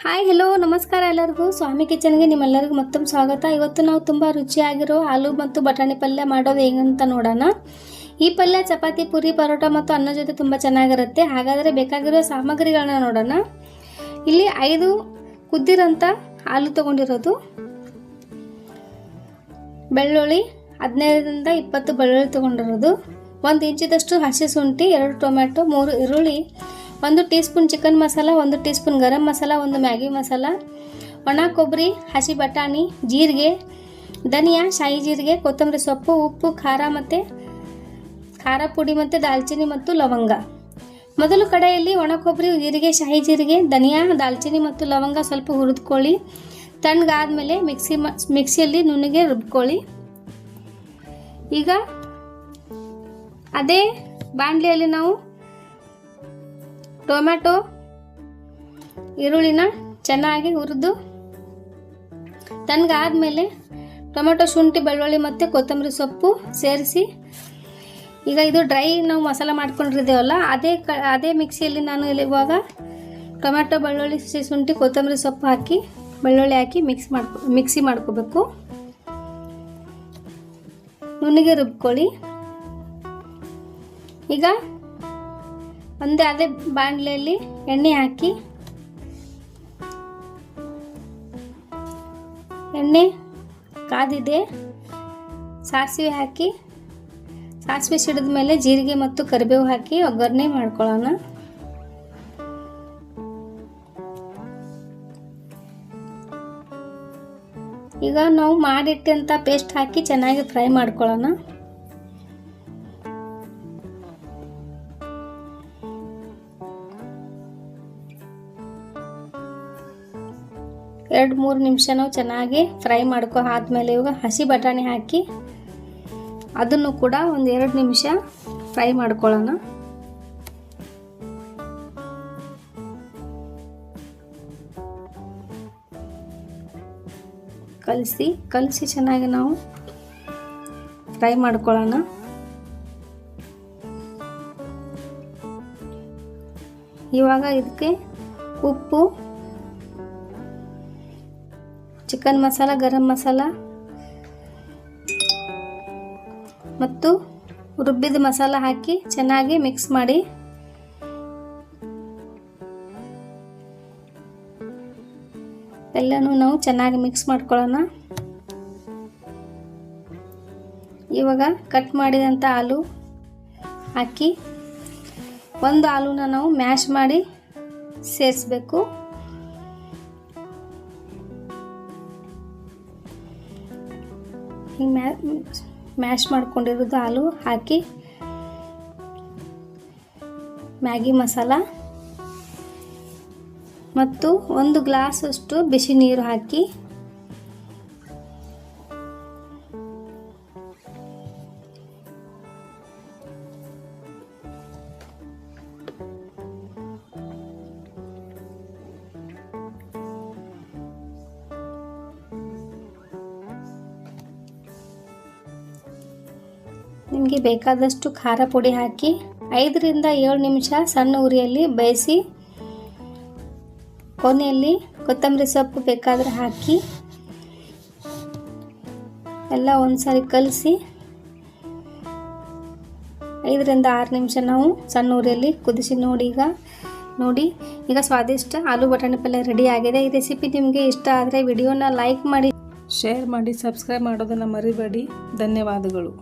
Hi hello ನಮಸ್ಕಾರ ಎಲ್ಲರಿಗೂ ಸ್ವಾಮಿ ಕಿಚನ್ಗೆ ನಿಮ್ಮೆಲ್ಲರಿಗೂ ಮತ್ತೊಮ್ಮೆ ಸ್ವಾಗತ. ಇವತ್ತು ನಾವು ತುಂಬ ರುಚಿಯಾಗಿರೋ ಆಲೂ ಮತ್ತು ಬಟಾಣಿ ಪಲ್ಯ ಮಾಡೋದು ಹೇಗಂತ ನೋಡೋಣ. ಈ ಪಲ್ಯ ಚಪಾತಿ, ಪೂರಿ, ಪರೋಟ ಮತ್ತು ಅನ್ನ ಜೊತೆ ತುಂಬ ಚೆನ್ನಾಗಿರುತ್ತೆ. ಹಾಗಾದರೆ ಬೇಕಾಗಿರೋ ಸಾಮಗ್ರಿಗಳನ್ನ ನೋಡೋಣ. ಇಲ್ಲಿ 5 ಕುದ್ದಿರೋಂಥ ಆಲೂ ತೊಗೊಂಡಿರೋದು, ಬೆಳ್ಳುಳ್ಳಿ 15ರಿಂದ 20 ಬೆಳ್ಳುಳ್ಳಿ ತೊಗೊಂಡಿರೋದು, 1 ಇಂಚಿದಷ್ಟು ಹಸಿ ಶುಂಠಿ, 2 ಟೊಮ್ಯಾಟೊ, 3 ಈರುಳ್ಳಿ, 1 teaspoon chicken masala, 1 teaspoon garam masala, 1 Maggi masala, ಒಣ ಕೊಬ್ಬರಿ, ಹಸಿ ಬಟಾಣಿ, ಜೀರಿಗೆ, ಧನಿಯಾ, ಶಾಯಿ ಜೀರಿಗೆ, ಕೊತ್ತಂಬರಿ ಸೊಪ್ಪು, ಉಪ್ಪು, ಖಾರ ಪುಡಿ ಮತ್ತು ದಾಲ್ಚಿನ್ನಿ ಮತ್ತು ಲವಂಗ. ಮೊದಲು ಕಡೆಯಲ್ಲಿ ಒಣ ಕೊಬ್ಬರಿ, ಜೀರಿಗೆ, ಶಾಯಿ ಜೀರಿಗೆ, ಧನಿಯಾ, ದಾಲ್ಚಿನ್ನಿ ಮತ್ತು ಲವಂಗ ಸ್ವಲ್ಪ ಹುರಿದುಕೊಳ್ಳಿ. ತಣ್ಣಗಾದ್ಮೇಲೆ ಮಿಕ್ಸಿಯಲ್ಲಿ ನುಣ್ಣಗೆ ರುಬ್ಕೊಳ್ಳಿ. ಈಗ ಅದೇ ಬಾಣಲೆಯಲ್ಲಿ ನಾವು ಟೊಮ್ಯಾಟೊ, ಈರುಳ್ಳಿನ ಚೆನ್ನಾಗಿ ಹುರಿದು ತಣ್ಣಗಾದ್ಮೇಲೆ ಟೊಮೆಟೊ, ಶುಂಠಿ, ಬೆಳ್ಳುಳ್ಳಿ ಮತ್ತು ಕೊತ್ತಂಬರಿ ಸೊಪ್ಪು ಸೇರಿಸಿ, ಈಗ ಇದು ಡ್ರೈ ನಾವು ಮಸಾಲ ಮಾಡ್ಕೊಂಡಿದ್ದೇವಲ್ಲ, ಅದೇ ಮಿಕ್ಸಿಯಲ್ಲಿ ನಾನು ಇವಾಗ ಟೊಮೆಟೊ, ಬೆಳ್ಳುಳ್ಳಿ, ಶುಂಠಿ, ಕೊತ್ತಂಬರಿ ಸೊಪ್ಪು ಹಾಕಿ, ಬೆಳ್ಳುಳ್ಳಿ ಹಾಕಿ ಮಿಕ್ಸಿ ಮಾಡ್ಕೋಬೇಕು. ನುಣ್ಣಗೆ ರುಬ್ಕೊಳ್ಳಿ. ಈಗ ಅದೇ ಬಾಣಲೆಯಲ್ಲಿ ಎಣ್ಣೆ ಹಾಕಿ, ಎಣ್ಣೆ ಕಾದಿದೆ, ಸಾಸಿವೆ ಹಾಕಿ, ಸಾಸಿವೆ ಸಿಡಿದ ಮೇಲೆ ಜೀರಿಗೆ ಮತ್ತು ಕರಿಬೇವು ಹಾಕಿ ಒಗ್ಗರಣೆ ಮಾಡ್ಕೊಳ್ಳೋಣ. ಈಗ ನಾವು ಮಾಡಿಟ್ಟಂಥ ಪೇಸ್ಟ್ ಹಾಕಿ ಚೆನ್ನಾಗಿ ಫ್ರೈ ಮಾಡ್ಕೊಳ್ಳೋಣ. ಎರಡು 3 ನಿಮಿಷ ನಾವು ಚೆನ್ನಾಗಿ ಫ್ರೈ ಆದಮೇಲೆ ಇವಾಗ ಹಸಿ ಬಟಾಣಿ ಹಾಕಿ ಅದನ್ನು ಕೂಡ 1-2 ನಿಮಿಷ ಫ್ರೈ ಮಾಡ್ಕೊಳ್ಳೋಣ. ಕಲಸಿ ಚೆನ್ನಾಗಿ ನಾವು ಫ್ರೈ ಮಾಡ್ಕೊಳ್ಳೋಣ. ಇವಾಗ ಇದಕ್ಕೆ ಉಪ್ಪು, ಚಿಕನ್ ಮಸಾಲ, ಗರಂ ಮಸಾಲ ಮತ್ತು ರುಬ್ಬಿದ ಮಸಾಲ ಹಾಕಿ ಚೆನ್ನಾಗಿ ಮಿಕ್ಸ್ ಮಾಡಿ, ಎಲ್ಲನೂ ನಾವು ಚೆನ್ನಾಗಿ ಮಿಕ್ಸ್ ಮಾಡ್ಕೊಳ್ಳೋಣ. ಇವಾಗ ಕಟ್ ಮಾಡಿದಂಥ ಆಲೂ ಹಾಕಿ, 1 ಆಲೂನ ನಾವು ಮ್ಯಾಶ್ ಮಾಡಿ ಸೇರಿಸಬೇಕು. ಮ್ಯಾಶ್ ಮಾಡ್ಕೊಂಡಿರೋದು ಆಲೂ ಹಾಕಿ, ಮ್ಯಾಗಿ ಮಸಾಲ ಮತ್ತು 1 ಗ್ಲಾಸಷ್ಟು ಬಿಸಿ ನೀರು ಹಾಕಿ, ನಿಮಗೆ ಬೇಕಾದಷ್ಟು ಖಾರ ಪುಡಿ ಹಾಕಿ 5ರಿಂದ 7 ನಿಮಿಷ ಸಣ್ಣ ಉರಿಯಲ್ಲಿ ಬೇಯಿಸಿ, ಕೊನೆಯಲ್ಲಿ ಕೊತ್ತಂಬರಿ ಸೊಪ್ಪು ಬೇಕಾದರೆ ಹಾಕಿ ಎಲ್ಲ ಒಂದ್ಸಾರಿ ಕಲಸಿ 5ರಿಂದ 6 ನಿಮಿಷ ನಾವು ಸಣ್ಣ ಉರಿಯಲ್ಲಿ ಕುದಿಸಿ ನೋಡಿ. ಈಗ ಸ್ವಾದಿಷ್ಟ ಆಲೂ ಬಟಾಣಿ ಪಲ್ಯ ರೆಡಿ ಆಗಿದೆ. ಈ ರೆಸಿಪಿ ನಿಮಗೆ ಇಷ್ಟ ಆದರೆ ವಿಡಿಯೋನ ಲೈಕ್ ಮಾಡಿ, ಶೇರ್ ಮಾಡಿ, ಸಬ್ಸ್ಕ್ರೈಬ್ ಮಾಡೋದನ್ನು ಮರಿಬೇಡಿ. ಧನ್ಯವಾದಗಳು.